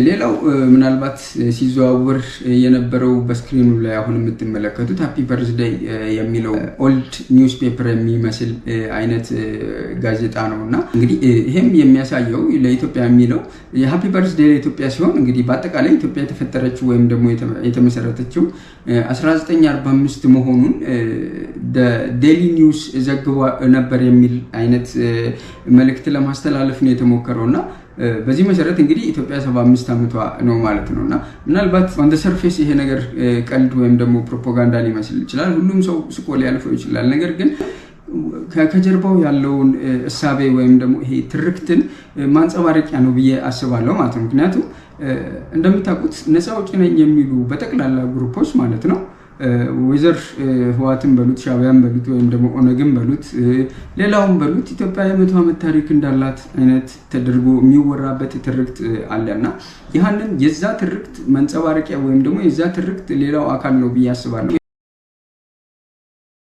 ሌላው ምናልባት ሲዘዋወር የነበረው በስክሪኑ ላይ አሁን የምትመለከቱት ሃፒ በርዝዴይ የሚለው ኦልድ ኒውስፔፐር የሚመስል አይነት ጋዜጣ ነውና እንግዲህ ይሄም የሚያሳየው ለኢትዮጵያ የሚለው የሃፒ በርዝዴይ ለኢትዮጵያ ሲሆን እንግዲህ በአጠቃላይ ኢትዮጵያ የተፈጠረችው ወይም ደግሞ የተመሰረተችው 1945 መሆኑን ዴሊ ኒውስ ዘግቦ ነበር የሚል አይነት መልእክት ለማስተላለፍ ነው የተሞከረውና በዚህ መሰረት እንግዲህ ኢትዮጵያ 75 ዓመቷ ነው ማለት ነውና ምናልባት on the surface ይሄ ነገር ቀልድ ወይም ደግሞ ፕሮፓጋንዳ ሊመስል ይችላል ሁሉም ሰው ስቆ ሊያልፈው ይችላል ነገር ግን ከጀርባው ያለውን እሳቤ ወይም ደግሞ ይሄ ትርክትን ማንጸባረቂያ ነው ብዬ አስባለሁ ማለት ነው ምክንያቱም እንደምታውቁት ነፃ አውጪ ነኝ የሚሉ በጠቅላላ ግሩፖች ማለት ነው ወይዘር ህዋትን በሉት ሻዕቢያን በሉት ወይም ደግሞ ኦነግን በሉት ሌላውን በሉት ኢትዮጵያ የ100 ዓመት ታሪክ እንዳላት አይነት ተደርጎ የሚወራበት ትርክት አለና ይሄንን የዛ ትርክት መንጸባረቂያ ወይም ደግሞ የዛ ትርክት ሌላው አካል ነው ብዬ አስባለሁ